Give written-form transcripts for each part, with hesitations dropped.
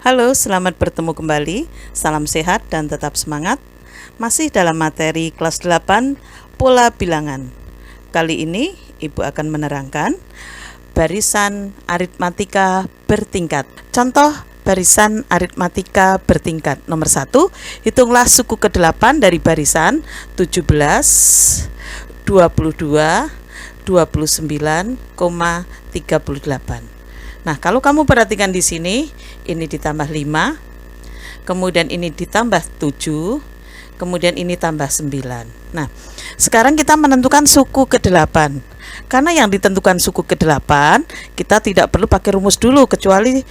Halo, selamat bertemu kembali. Salam sehat dan tetap semangat. Masih dalam materi kelas 8 pola bilangan. Kali ini Ibu akan menerangkan barisan aritmatika bertingkat. Contoh barisan aritmatika bertingkat. Nomor 1, hitunglah suku ke-8 dari barisan 17, 22, 29,38. Nah, kalau kamu perhatikan di sini, ini ditambah 5, kemudian ini ditambah 7, kemudian ini tambah 9. Nah, sekarang kita menentukan suku ke-8. Karena yang ditentukan suku ke-8, kita tidak perlu pakai rumus dulu, kecuali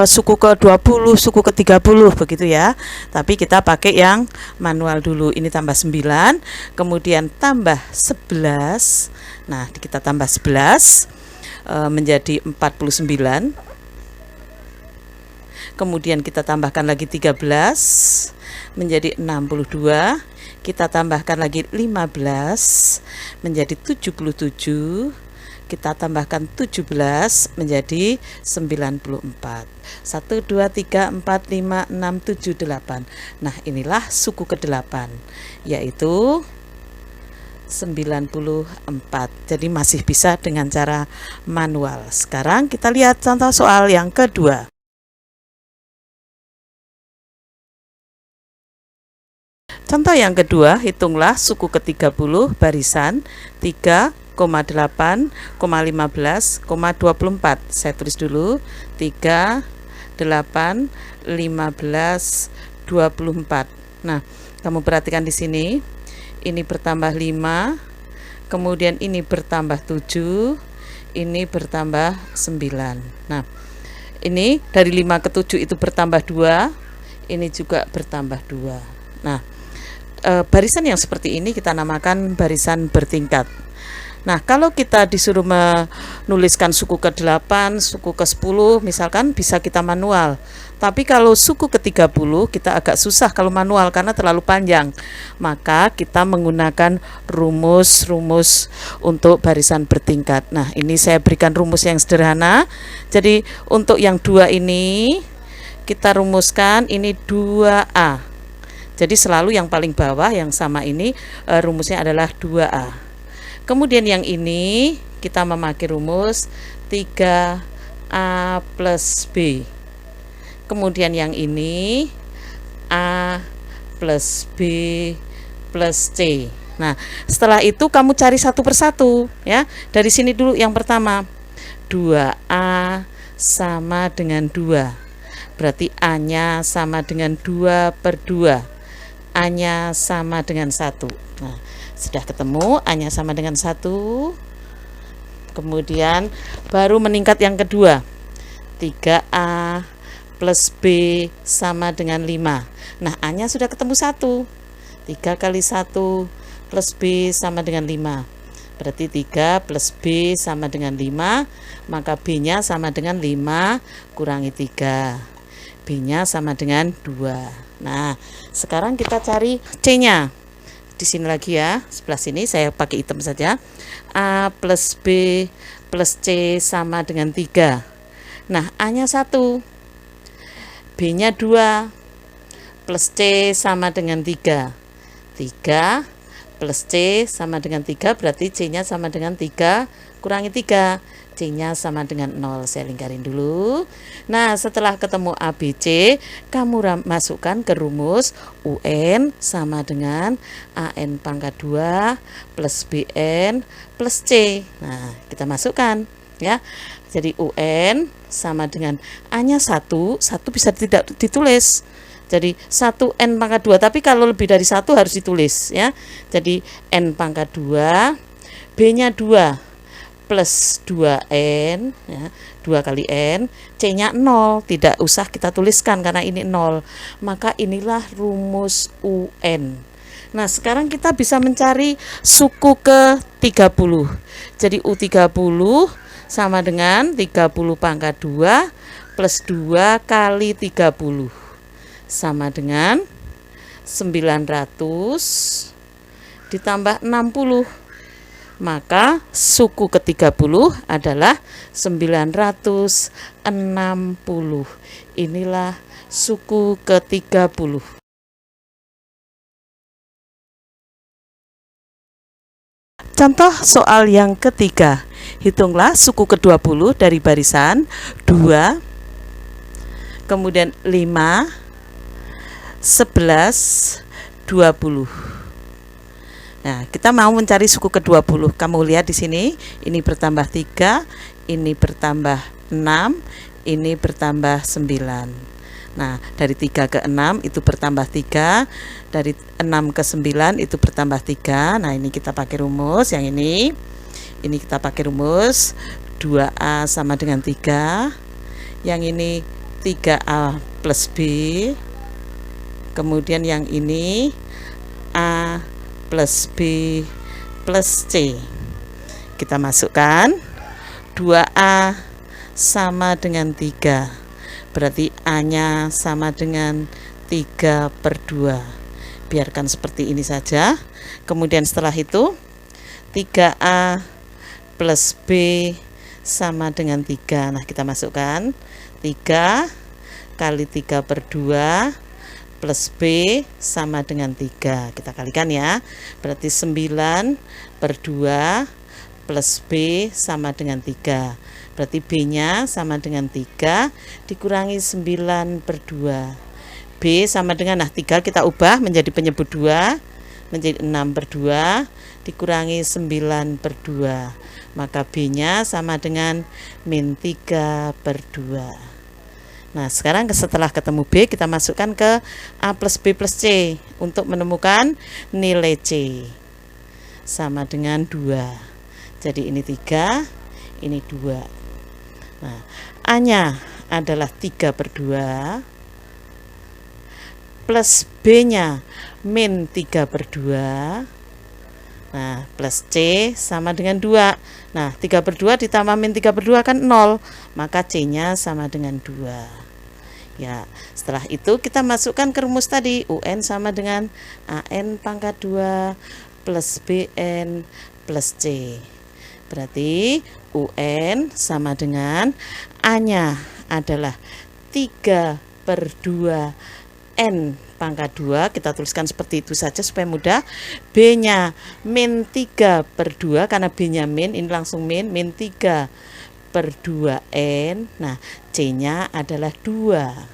suku ke-20, suku ke-30, begitu ya. Tapi kita pakai yang manual dulu. Ini tambah 9, kemudian tambah 11. Nah, kita tambah 11. Menjadi 49, kemudian kita tambahkan lagi 13 menjadi 62, kita tambahkan lagi 15 menjadi 77, kita tambahkan 17 menjadi 94. 1, 2, 3, 4, 5, 6, 7, 8. Nah, inilah suku ke-8, yaitu 94. Jadi masih bisa dengan cara manual. Sekarang kita lihat contoh soal yang kedua. Contoh yang kedua, hitunglah suku ke-30 barisan 3,8, 15,24. Saya tulis dulu 3, 8, 15, 24. Nah, kamu perhatikan di sini. Ini bertambah 5, kemudian ini bertambah 7, ini bertambah 9. Nah, ini dari 5 ke 7 itu bertambah 2, ini juga bertambah 2. Nah, barisan yang seperti ini kita namakan barisan bertingkat. Nah, kalau kita disuruh menuliskan suku ke-8, suku ke-10, misalkan bisa kita manual. Tapi kalau suku ke-30 kita agak susah kalau manual karena terlalu panjang. Maka kita menggunakan rumus-rumus untuk barisan bertingkat. Nah, ini saya berikan rumus yang sederhana. Jadi untuk yang 2 ini kita rumuskan ini 2A. Jadi selalu yang paling bawah yang sama ini rumusnya adalah 2A. Kemudian yang ini kita memakai rumus 3A plus B. Kemudian yang ini A plus B plus C. Nah, setelah itu kamu cari satu persatu ya. Dari sini dulu yang pertama. 2A sama dengan 2. Berarti A-nya sama dengan 2 per 2. A-nya sama dengan 1. Nah, sudah ketemu A-nya sama dengan 1. Kemudian baru meningkat yang kedua. 3A plus B sama dengan 5. Nah, A-nya sudah ketemu 1. 3 kali 1 plus B sama dengan 5. Berarti 3 plus B sama dengan 5. Maka B-nya sama dengan 5 kurangi 3. B-nya sama dengan 2. Nah, sekarang kita cari C-nya. Di sini lagi ya, sebelah sini saya pakai hitam saja. A plus B plus C sama dengan 3. Nah, A-nya 1, B-nya 2, plus C sama dengan 3. 3 plus C sama dengan 3, berarti C-nya sama dengan 3 kurangi 3. C-nya sama dengan 0. Saya lingkarin dulu. Nah, setelah ketemu A, B, C, kamu masukkan ke rumus UN sama dengan AN pangkat 2 plus BN plus C. Nah, kita masukkan ya. Jadi UN sama dengan A-nya 1 bisa tidak ditulis. Jadi 1N pangkat 2, tapi kalau lebih dari 1 harus ditulis ya. Jadi N pangkat 2, B-nya 2 plus 2N ya, 2 kali N, C-nya 0, tidak usah kita tuliskan karena ini 0. Maka inilah rumus UN. Nah, sekarang kita bisa mencari suku ke-30. Jadi U30 sama dengan 30 pangkat 2 plus 2 kali 30 sama dengan 900 ditambah 60. maka suku ke-30 adalah 960. Inilah suku ke-30. Contoh soal yang ketiga. Hitunglah suku ke-20 dari barisan 2, kemudian 5, 11, 20. Nah, kita mau mencari suku ke-20. Kamu lihat di sini, ini bertambah 3, ini bertambah 6, ini bertambah 9. Nah, dari 3 ke 6 itu bertambah 3, dari 6 ke 9 itu bertambah 3. Nah, ini kita pakai rumus yang ini kita pakai rumus 2A sama dengan 3. Yang ini 3A plus B. Kemudian yang ini A plus B plus C. Kita masukkan 2A sama dengan 3, berarti A-nya sama dengan 3/2. Biarkan seperti ini saja. Kemudian setelah itu 3A plus B sama dengan 3. Nah, kita masukkan 3 kali 3/2 plus B sama dengan 3. Kita kalikan ya. Berarti 9/2 plus B sama dengan 3. Berarti B-nya sama dengan 3 dikurangi 9/2. B sama dengan, nah 3 kita ubah menjadi penyebut 2, menjadi 6/2 dikurangi 9/2. Maka B-nya sama dengan -3/2. Nah, sekarang setelah ketemu B, kita masukkan ke A plus B plus C untuk menemukan nilai C. Sama dengan 2. Jadi ini 3, ini 2. Nah, A-nya adalah 3/2 plus B-nya -3/2. Nah, plus C sama dengan 2. Nah, 3/2 ditambah -3/2 kan 0, maka C-nya sama dengan 2. Ya, setelah itu kita masukkan ke rumus tadi, UN sama dengan AN pangkat 2 plus BN plus C. Berarti UN sama dengan A-nya adalah 3/2 N pangkat 2, kita tuliskan seperti itu saja supaya mudah. B-nya -3/2, karena B-nya min, ini langsung min 3/2 N. Nah, C-nya adalah 2.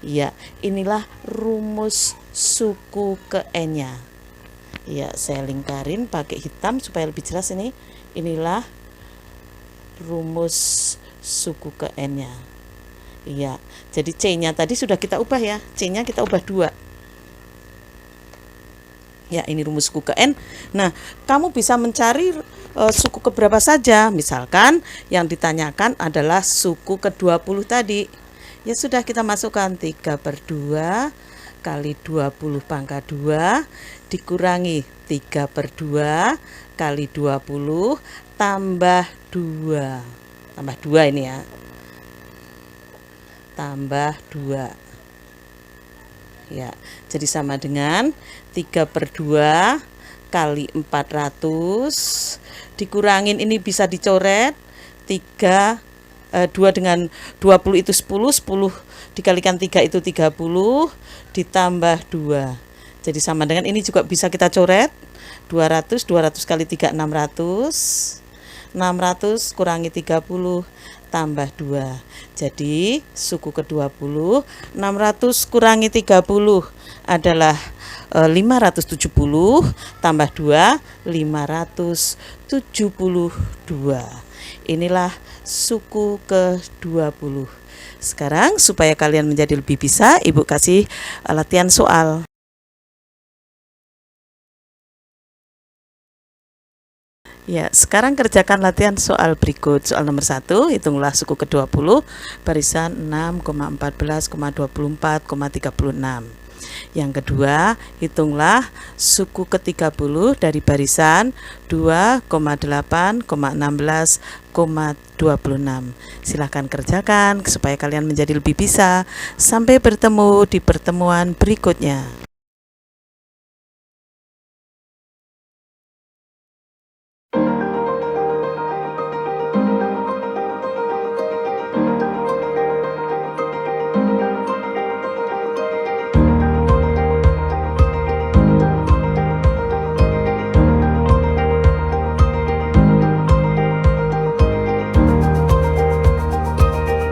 Ya, inilah rumus suku ke N-nya. Ya, saya lingkarin pakai hitam supaya lebih jelas ini. Inilah rumus suku ke N-nya. Iya, jadi C-nya tadi sudah kita ubah ya. C-nya kita ubah 2. Ya, ini rumus suku ke N. Nah, kamu bisa mencari suku keberapa saja. Misalkan yang ditanyakan adalah suku ke-20 tadi. Ya sudah, kita masukkan 3/2 kali 20 pangkat 2 dikurangi 3/2 kali 20 tambah 2. Tambah 2 ini ya. Tambah 2. Ya, jadi sama dengan 3/2 kali 400 dikurangin, ini bisa dicoret 2 dengan 20 itu 10, 10 dikalikan 3 itu 30 ditambah 2. Jadi sama dengan, ini juga bisa kita coret 200 kali 3 600 kurangi 30 tambah 2. Jadi suku ke-20 600 kurangi 30 adalah 570 tambah 2 572. Inilah suku ke-20. Sekarang supaya kalian menjadi lebih bisa, Ibu kasih latihan soal. Ya, sekarang kerjakan latihan soal berikut. Soal nomor 1, hitunglah suku ke-20 barisan 6,14,24,36. Yang kedua, hitunglah suku ke-30 dari barisan 2,8,16,26. Silahkan kerjakan supaya kalian menjadi lebih bisa. Sampai bertemu di pertemuan berikutnya.